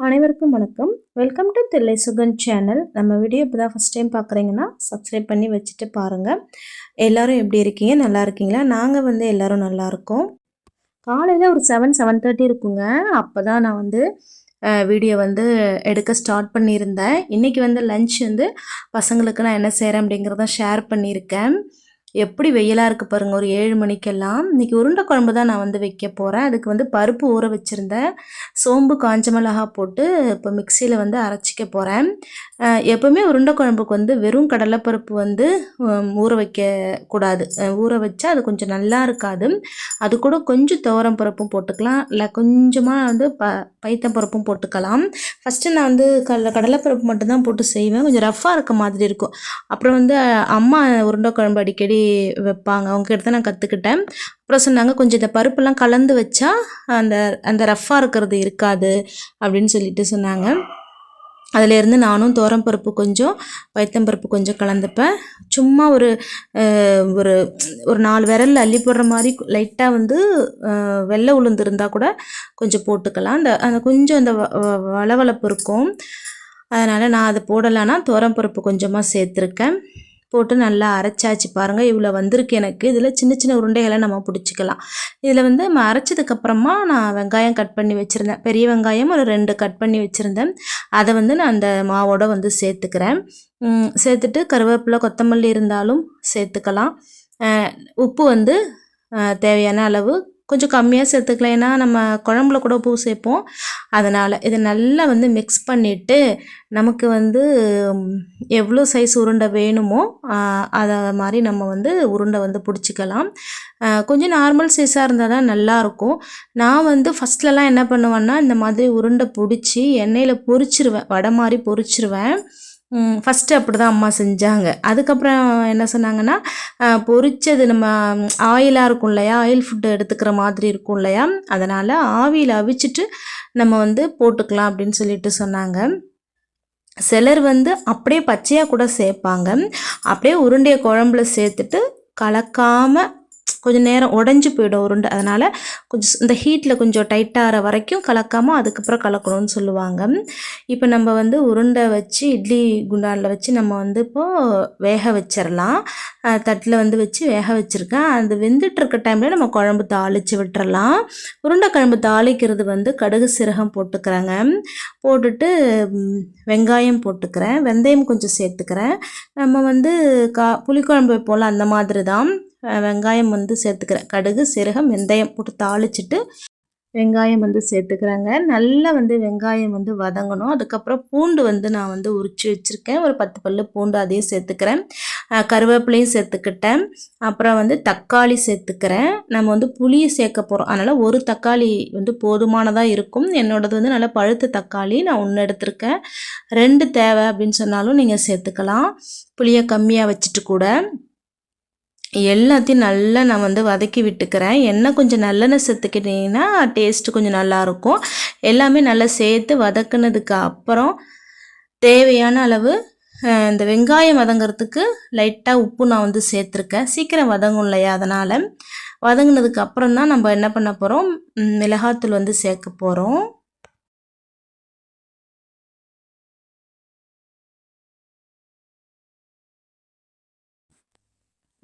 அனைவருக்கும் வணக்கம். Welcome to Thillai Sugan channel. நம்ம வீடியோ இப்போ தான் ஃபஸ்ட் டைம் பார்க்குறீங்கன்னா சப்ஸ்கிரைப் பண்ணி வச்சுட்டு பாருங்கள். எல்லோரும் எப்படி இருக்கீங்க? நல்லா இருக்கீங்களா? நாங்கள் எல்லோரும் நல்லா இருக்கோம். காலையில் ஒரு 7:30 இருக்குங்க. அப்போ தான் நான் வீடியோ எடுக்க ஸ்டார்ட் பண்ணியிருந்தேன். இன்றைக்கி லன்ச் பசங்களுக்கு நான் என்ன செய்கிறேன் அப்படிங்கிறத ஷேர் பண்ணியிருக்கேன். எப்படி வெயிலாக இருக்குது பாருங்கள். ஒரு 7 மணிக்கெல்லாம் இன்றைக்கி உருண்டை குழம்பு தான் நான் வைக்க போகிறேன். அதுக்கு பருப்பு ஊற வச்சுருந்தேன். சோம்பு காஞ்ச மிளகா போட்டு இப்போ மிக்சியில் அரைச்சிக்க போகிறேன். எப்போவுமே உருண்டை குழம்புக்கு வெறும் கடலைப்பருப்பு ஊற வைக்கக்கூடாது. ஊற வச்சா அது கொஞ்சம் நல்லா இருக்காது. அது கூட கொஞ்சம் துவரம் பருப்பும் போட்டுக்கலாம், இல்லை கொஞ்சமாக பைத்தம் பருப்பும் போட்டுக்கலாம். ஃபஸ்ட்டு நான் கடலைப்பருப்பு மட்டும்தான் போட்டு செய்வேன். கொஞ்சம் ரஃப்பாக இருக்க மாதிரி இருக்கும். அப்புறம் அம்மா உருண்டை குழம்பு அடிக்கடி வைப்பாங்க. அவங்ககிட்ட நான் கற்றுக்கிட்டேன். அப்புறம் சொன்னாங்க, கொஞ்சம் இந்த பருப்பெல்லாம் கலந்து வச்சா அந்த அந்த ரஃப்பாக இருக்கிறது இருக்காது அப்படின்னு சொல்லிட்டு சொன்னாங்க. அதிலேருந்து நானும் பருப்பு கொஞ்சம் பைத்தம்பருப்பு கொஞ்சம் கலந்துப்பேன். சும்மா ஒரு ஒரு ஒரு 4 விரலில் அள்ளி போடுற மாதிரி லைட்டாக வெள்ளை உளுந்து இருந்தால் கூட கொஞ்சம் போட்டுக்கலாம். அந்த கொஞ்சம் அந்த வளவளப்பு இருக்கும். அதனால் நான் அதை போடலைன்னா பருப்பு கொஞ்சமாக சேர்த்துருக்கேன். போட்டு நல்லா அரைச்சாச்சு பாருங்கள். இவ்வளோ வந்திருக்கு எனக்கு. இதில் சின்ன சின்ன உருண்டைகளை நம்ம பிடிச்சிக்கலாம். இதில் நம்ம அரைச்சதுக்கப்புறமா நான் வெங்காயம் கட் பண்ணி வச்சுருந்தேன். பெரிய வெங்காயம் ஒரு 2 கட் பண்ணி வச்சுருந்தேன். அதை நான் அந்த மாவோடு சேர்த்துக்கிறேன். சேர்த்துட்டு கருவேப்பிலை கொத்தமல்லி இருந்தாலும் சேர்த்துக்கலாம். உப்பு தேவையான அளவு கொஞ்சம் கம்மியாக சேர்த்துக்கலாம். ஏன்னா நம்ம குழம்புல கூட உப்பு சேர்ப்போம். அதனால் இதை நல்லா மிக்ஸ் பண்ணிவிட்டு நமக்கு எவ்வளோ சைஸ் உருண்டை வேணுமோ அதை மாதிரி நம்ம உருண்டை பிடிச்சிக்கலாம். கொஞ்சம் நார்மல் சைஸாக இருந்தால் தான் நல்லாயிருக்கும். நான் ஃபஸ்ட்லலாம் என்ன பண்ணுவேன்னா, இந்த மாதிரி உருண்டை பிடிச்சி எண்ணெயில் பொரிச்சிருவேன். வடை மாதிரி பொரிச்சிருவேன். ஃபஸ்ட்டு அப்படி தான் அம்மா செஞ்சாங்க. அதுக்கப்புறம் என்ன சொன்னாங்கன்னா, பொரிச்சது நம்ம ஆயிலாக இருக்கும் இல்லையா, ஆயில் ஃபுட்டு எடுத்துக்கிற மாதிரி இருக்கும் இல்லையா, அதனால் ஆவியில் அவிச்சிட்டு நம்ம போட்டுக்கலாம் அப்படின்னு சொல்லிட்டு சொன்னாங்க. சிலர் அப்படியே பச்சையாக கூட சேர்ப்பாங்க. அப்படியே உருண்டையை குழம்புல சேர்த்துட்டு கலக்காமல் கொஞ்சம் நேரம் உடஞ்சி போயிடும் உருண்டை. அதனால் கொஞ்சம் இந்த ஹீட்டில் கொஞ்சம் டைட்டாகிற வரைக்கும் கலக்காமல் அதுக்கப்புறம் கலக்கணும்னு சொல்லுவாங்க. இப்போ நம்ம உருண்டை வச்சு இட்லி குண்டானில் வச்சு நம்ம இப்போது வேக வச்சிடலாம். தட்டில் வச்சு வேக வச்சுருக்கேன். அது வெந்துட்டுருக்க டைமில் நம்ம குழம்பு தாளித்து விட்டுறலாம். உருண்டை குழம்பு தாளிக்கிறது கடுகு சீரகம் போட்டுக்கிறேங்க. போட்டுட்டு வெங்காயம் போட்டுக்கிறேன். வெந்தயம் கொஞ்சம் சேர்த்துக்கிறேன். நம்ம புளிக்குழம்பு வைப்போம்ல, அந்த மாதிரி தான் வெங்காயம் சேர்த்துக்கிறேன். கடுகு சீரகம் வெந்தயம் போட்டு தாளிச்சிட்டு வெங்காயம் சேர்த்துக்கிறேங்க. நல்லா வெங்காயம் வதங்கணும். அதுக்கப்புறம் பூண்டு நான் உரித்து வச்சுருக்கேன். ஒரு 10 பல்லு பூண்டு அதையும் சேர்த்துக்கிறேன். கருவேப்பிலையும் சேர்த்துக்கிட்டேன். அப்புறம் தக்காளி சேர்த்துக்கிறேன். நம்ம புளியை சேர்க்க போகிறோம். அதனால் ஒரு தக்காளி போதுமானதாக இருக்கும். என்னோடது நல்லா பழுத்த தக்காளி நான் 1 எடுத்திருக்கேன். 2 தேவை அப்படின்னு சொன்னாலும் நீங்கள் சேர்த்துக்கலாம். புளியை கம்மியாக வச்சுட்டு கூட எல்லாத்தையும் நல்லா நான் வதக்கி விட்டுக்கிறேன். எண்ணெய் கொஞ்சம் நல்லெண்ணெய் சேர்த்துக்கிட்டிங்கன்னா டேஸ்ட்டு கொஞ்சம் நல்லாயிருக்கும். எல்லாமே நல்லா சேர்த்து வதக்குனதுக்கு அப்புறம் தேவையான அளவு இந்த வெங்காயம் வதங்கிறதுக்கு லைட்டாக உப்பு நான் சேர்த்துருக்கேன். சீக்கிரம் வதங்கும் இல்லையா, அதனால் வதங்கினதுக்கு அப்புறம் தான் நம்ம என்ன பண்ண போகிறோம், மிளகாத்தூள் சேர்க்க போகிறோம்.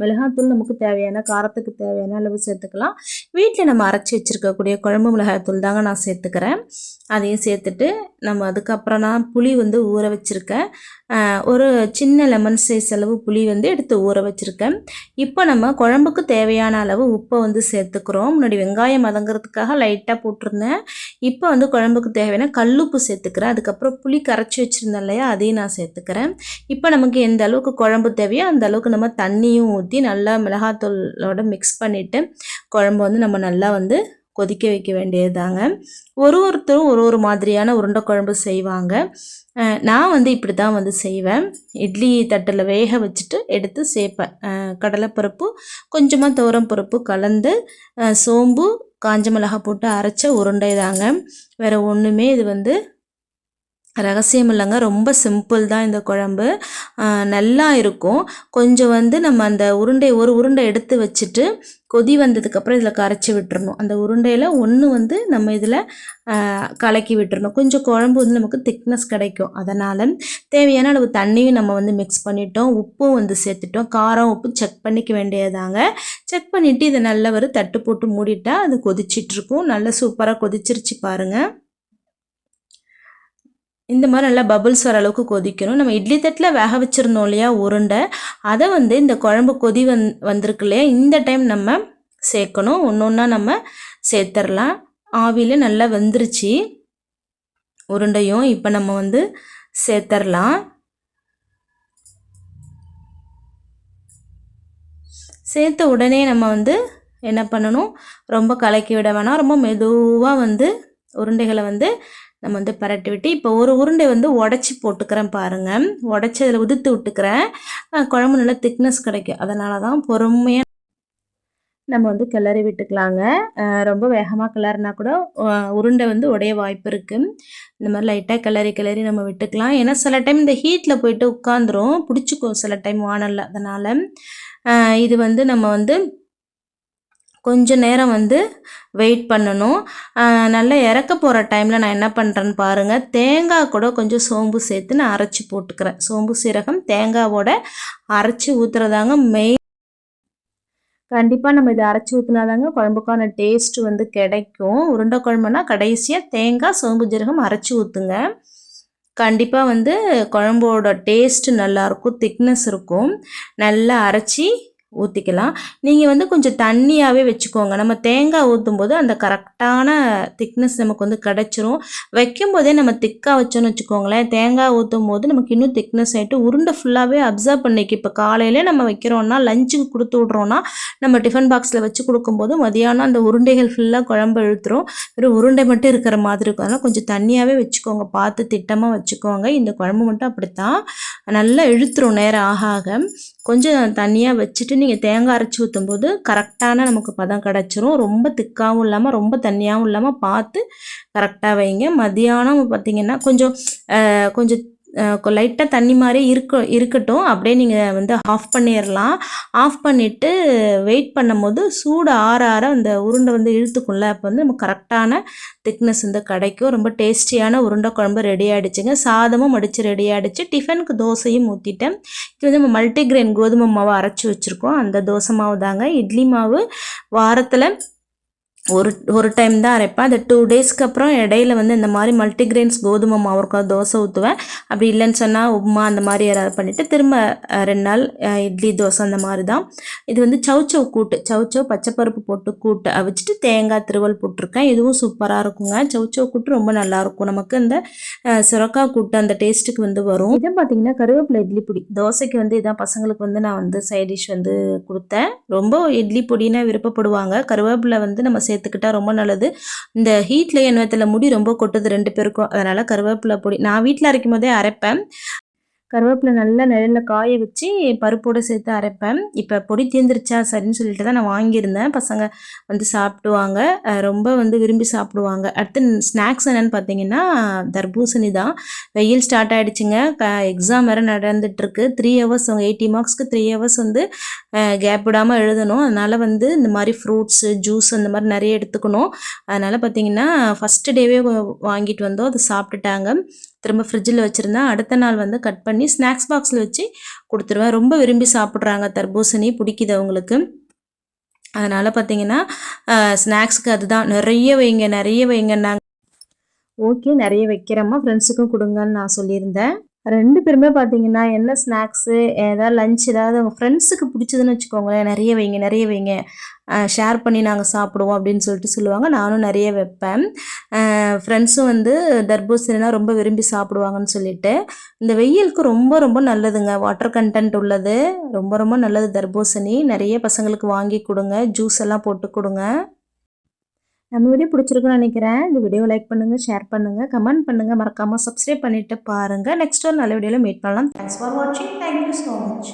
மிளகாத்தூள் நமக்கு தேவையான காரத்துக்கு தேவையான அளவு சேர்த்துக்கலாம். வீட்டில் நம்ம அரைச்சி வச்சுருக்கக்கூடிய குழம்பு மிளகாய்த்தூள் தாங்க நான் சேர்த்துக்கிறேன். அதையும் சேர்த்துட்டு நம்ம அதுக்கப்புறம் நான் புளி ஊற வச்சுருக்கேன். ஒரு சின்ன லெமன் சைஸ் அளவு புளி எடுத்து ஊற வச்சுருக்கேன். இப்போ நம்ம குழம்புக்கு தேவையான அளவு உப்பை சேர்த்துக்கிறோம். முன்னாடி வெங்காயம் வதங்கிறதுக்காக லைட்டாக போட்டிருந்தேன். இப்போ குழம்புக்கு தேவையான கல்லுப்பு சேர்த்துக்கிறேன். அதுக்கப்புறம் புளி கரைச்சி வச்சுருந்தேன் இல்லையா, அதையும் நான் சேர்த்துக்கிறேன். இப்போ நமக்கு எந்த அளவுக்கு குழம்பு தேவையோ அந்த அளவுக்கு நம்ம தண்ணியும் ஊற்றி நல்லா மிளகாத்தூளோட மிக்ஸ் பண்ணிவிட்டு குழம்பு நம்ம நல்லா கொதிக்க வைக்க வேண்டியதுதாங்க. ஒருத்தரும் ஒரு மாதிரியான உருண்டை குழம்பு செய்வாங்க. நான் இப்படி தான் செய்வேன். இட்லி தட்டில் வேக வச்சுட்டு எடுத்து சேர்ப்பேன். கடலைப்பருப்பு கொஞ்சமாக துவரம் பருப்பு கலந்து சோம்பு காஞ்ச மிளகாய் போட்டு அரைச்ச உருண்டை தாங்க. வேறு ஒன்றுமே இது ரகசியம் இல்லைங்க, ரொம்ப சிம்பிள் தான் இந்த குழம்பு. நல்லா இருக்கும். கொஞ்சம் வந்து நம்ம அந்த ஒரு உருண்டை எடுத்து வச்சுட்டு கொதி வந்ததுக்கப்புறம் இதில் கரைச்சி விட்டுறணும். அந்த உருண்டையில் ஒன்று வந்து நம்ம இதில் கலக்கி விட்டுறணும். கொஞ்சம் குழம்பு வந்து நமக்கு திக்னஸ் கிடைக்கும். அதனால் தேவையான அளவு தண்ணியும் நம்ம வந்து மிக்ஸ் பண்ணிட்டோம். உப்பும் வந்து சேர்த்துட்டோம். காரம் உப்பு செக் பண்ணிக்க வேண்டியதாங்க. செக் பண்ணிவிட்டு இதை நல்லா ஒரு தட்டு போட்டு மூடிட்டா அது கொதிச்சிட்ருக்கும். நல்லா சூப்பராக கொதிச்சிருச்சு பாருங்கள். இந்த மாதிரி நல்லா பபுள்ஸ் வர அளவுக்கு கொதிக்கணும். நம்ம இட்லி தட்டில் வேக வச்சுருந்தோம் இல்லையா உருண்டை, அதை வந்து இந்த குழம்பு கொதி வந்திருக்கு இல்லையா, இந்த டைம் நம்ம சேர்க்கணும். ஒன்று ஒன்றா நம்ம சேர்த்துடலாம். ஆவியில் நல்லா வெந்துருச்சு உருண்டையும். இப்போ நம்ம வந்து சேர்த்துடலாம். சேர்த்த உடனே நம்ம வந்து என்ன பண்ணணும், ரொம்ப கலக்கி விட வேணாம். ரொம்ப மெதுவாக வந்து உருண்டைகளை வந்து நம்ம வந்து பரட்டி விட்டு, இப்போ ஒரு உருண்டை வந்து உடச்சி போட்டுக்கிறேன் பாருங்கள். உடச்சி அதில் உதுத்து விட்டுக்கிறேன். குழம்பு நல்லா திக்னஸ் கிடைக்கும். அதனால தான் பொறுமையாக நம்ம வந்து கிளறி விட்டுக்கலாங்க. ரொம்ப வேகமாக கிளறினா கூட உருண்டை வந்து உடைய வாய்ப்பு இருக்குது. இந்த மாதிரி லைட்டாக கிளறி நம்ம விட்டுக்கலாம். ஏன்னா சில டைம் இந்த ஹீட்டில் போயிட்டு உட்காந்துரும், பிடிச்சிக்கும் சில டைம் வானலில். அதனால் இது வந்து நம்ம வந்து கொஞ்சம் நேரம் வந்து வெயிட் பண்ணணும். நல்லா இறக்க போகிற டைமில் நான் என்ன பண்ணுறேன்னு பாருங்கள். தேங்காய் கூட கொஞ்சம் சோம்பு சேர்த்து நான் அரைச்சி போட்டுக்கிறேன். சோம்பு சீரகம் தேங்காவோட அரைச்சி ஊற்றுறதாங்க மெயின். கண்டிப்பாக நம்ம இதை அரைச்சி ஊற்றினாதாங்க குழம்புக்கான டேஸ்ட்டு வந்து கிடைக்கும். உருண்டை குழம்புனா கடைசியாக தேங்காய் சோம்பு ஜீரகம் அரைச்சி ஊற்றுங்க. கண்டிப்பாக வந்து குழம்போட டேஸ்ட்டு நல்லாயிருக்கும், திக்னஸ் இருக்கும். நல்லா அரைச்சி ஊற்றிக்கலாம். நீங்கள் வந்து கொஞ்சம் தண்ணியாகவே வச்சுக்கோங்க. நம்ம தேங்காய் ஊற்றும்போது அந்த கரெக்டான திக்னஸ் நமக்கு வந்து கிடச்சிரும். வைக்கும்போதே நம்ம திக்காக வச்சோன்னு வச்சுக்கோங்களேன், தேங்காய் ஊற்றும் போது நமக்கு இன்னும் திக்னஸ் ஆகிட்டு உருண்டை ஃபுல்லாகவே அப்சர்வ் பண்ணிக்கும். இப்போ காலையிலே நம்ம வைக்கிறோன்னா, லஞ்சுக்கு கொடுத்து விட்றோன்னா, நம்ம டிஃபன் பாக்ஸில் வச்சு கொடுக்கும்போது மதியானம் அந்த உருண்டைகள் ஃபுல்லாக குழம்பு இழுத்துரும். வெறும் உருண்டை மட்டும் இருக்கிற மாதிரி இருக்கும். அதனால் கொஞ்சம் தண்ணியாகவே வச்சுக்கோங்க, பார்த்து திட்டமாக வச்சுக்கோங்க. இந்த குழம்பு மட்டும் அப்படித்தான், நல்லா இழுத்துரும் நேரம் ஆக ஆக. கொஞ்சம் தண்ணியாக வச்சுட்டு நீங்கள் தேங்காய் அரைச்சி ஊற்றும்போது கரெக்டான நமக்கு பதம் கிடச்சிரும். ரொம்ப திக்காகவும் இல்லாமல் ரொம்ப தண்ணியாகவும் இல்லாமல் பார்த்து கரெக்டாக வைங்க. மதியானம் பார்த்திங்கன்னா கொஞ்சம் கொஞ்சம் லைட்டாக தண்ணி மாதிரி இருக்கட்டும். அப்படியே நீங்கள் வந்து ஆஃப் பண்ணிடலாம். ஆஃப் பண்ணிவிட்டு வெயிட் பண்ணும்போது சூடு ஆற ஆற அந்த உருண்டை வந்து இழுத்துக்கும்ல, அப்போ வந்து நமக்கு கரெக்டான திக்னஸ் வந்து கிடைக்கும். ரொம்ப டேஸ்டியான உருண்டை குழம்பு ரெடி ஆகிடுச்சுங்க. சாதமும் மடித்து ரெடி ஆகிடுச்சு. டிஃபனுக்கு தோசையும் ஊற்றிட்டேன். இது வந்து நம்ம மல்டிகிரெயின் கோதுமை மாவு அரைச்சி வச்சுருக்கோம். அந்த தோசை மாவு தாங்க. இட்லி மாவு வாரத்தில் ஒரு டைம் தான் அரைப்பேன். அது 2 டேஸ்க்கு அப்புறம் இடையில வந்து இந்த மாதிரி மல்டிகிரெயின்ஸ் கோதுமை மாவு இருக்கும், தோசை ஊற்றுவேன். அப்படி இல்லைன்னு சொன்னால் உப்புமா அந்த மாதிரி யாராவது பண்ணிவிட்டு திரும்ப 2 நாள் இட்லி தோசை அந்த மாதிரி தான். இது வந்து சவுச்சவ் கூட்டு, சவுச்சவ் பச்சைப்பருப்பு போட்டு கூட்டு அவிச்சிட்டு தேங்காய் திருவல் போட்டிருக்கேன். இதுவும் சூப்பராக இருக்குங்க. சவுச்சவ் கூட்டு ரொம்ப நல்லாயிருக்கும். நமக்கு இந்த சுரக்காய் கூட்டு அந்த டேஸ்ட்டுக்கு வந்து வரும். இதை பார்த்தீங்கன்னா கருவேப்பிலை இட்லி பொடி, தோசைக்கு வந்து இதான் பசங்களுக்கு வந்து நான் வந்து சைட் டிஷ் வந்து கொடுத்தேன். ரொம்ப இட்லி பொடினா விருப்பப்படுவாங்க. கருவேப்பிலை வந்து நம்ம சேர்த்துக்கிட்டா ரொம்ப நல்லது. இந்த ஹீட்டில் எண்ணத்தில் முடி ரொம்ப கொட்டுது 2 பேருக்கும். அதனால் கருவேப்பிலை பொடி நான் வீட்டில் அரைக்கும் போதே அரைப்பேன். கருவேப்பிலை நல்லா நிழலில் காய வச்சு பருப்போடு சேர்த்து அரைப்பேன். இப்போ பொடி தீர்ந்துருச்சா சரின்னு சொல்லிட்டு தான் நான் வாங்கியிருந்தேன். பசங்க வந்து சாப்பிடுவாங்க, ரொம்ப வந்து விரும்பி சாப்பிடுவாங்க. அடுத்து ஸ்நாக்ஸ் என்னென்னு பார்த்தீங்கன்னா தர்பூசணி தான். வெயில் ஸ்டார்ட் ஆகிடுச்சுங்க. எக்ஸாம் வேறு நடந்துகிட்ருக்கு. 3 ஹவர்ஸ், 80 மார்க்ஸ்க்கு 3 ஹவர்ஸ் வந்து கேப் விடாமல் எழுதணும். அதனால் வந்து இந்த மாதிரி ஃப்ரூட்ஸு ஜூஸ் அந்த மாதிரி நிறைய எடுத்துக்கணும். அதனால் பார்த்தீங்கன்னா ஃபஸ்ட்டு டேவே வாங்கிட்டு வந்தோம், அதை சாப்பிட்டுட்டாங்க. திரும்ப ஃப்ரிட்ஜில் வச்சுருந்தேன். அடுத்த நாள் வந்து கட் பண்ணி ஸ்நாக்ஸ் பாக்ஸில் வச்சு கொடுத்துருவேன். ரொம்ப விரும்பி சாப்பிட்றாங்க தர்பூசணி, பிடிக்குது அவங்களுக்கு. அதனால் பார்த்திங்கன்னா ஸ்நாக்ஸுக்கு அதுதான் நிறைய வைங்கன்னாங்க. ஓகே, நிறைய வைக்கிறேம்மா, ஃப்ரெண்ட்ஸுக்கும் கொடுங்கன்னு நான் சொல்லியிருந்தேன். 2 பேருமே பார்த்தீங்கன்னா என்ன ஸ்நாக்ஸு ஏதாவது லஞ்ச் ஏதாவது அவங்க ஃப்ரெண்ட்ஸுக்கு பிடிச்சதுன்னு வச்சுக்கோங்களேன், நிறைய வைங்க ஷேர் பண்ணி நாங்கள் சாப்பிடுவோம் அப்படின்னு சொல்லிட்டு சொல்லுவாங்க. நானும் நிறைய வைப்பேன். ஃப்ரெண்ட்ஸும் வந்து தர்பூசணினா ரொம்ப விரும்பி சாப்பிடுவாங்கன்னு சொல்லிட்டு. இந்த வெயிலுக்கு ரொம்ப ரொம்ப நல்லதுங்க, வாட்டர் கண்டென்ட் உள்ளது, ரொம்ப ரொம்ப நல்லது தர்பூசணி. நிறைய பசங்களுக்கு வாங்கி கொடுங்க, ஜூஸ் எல்லாம் போட்டு கொடுங்க. நம்ம வீடியோ பிடிச்சிருக்குன்னு நினைக்கிறேன். இந்த வீடியோ லைக் பண்ணுங்கள், ஷேர் பண்ணுங்கள், கமெண்ட் பண்ணுங்கள், மறக்காமல் சப்ஸ்கிரைப் பண்ணிவிட்டு பாருங்கள். நெக்ஸ்ட் ஒரு நல்ல வீடியோவில் மீட் பண்ணலாம். தேங்க்ஸ் ஃபார் வாட்சிங். Thank you so much.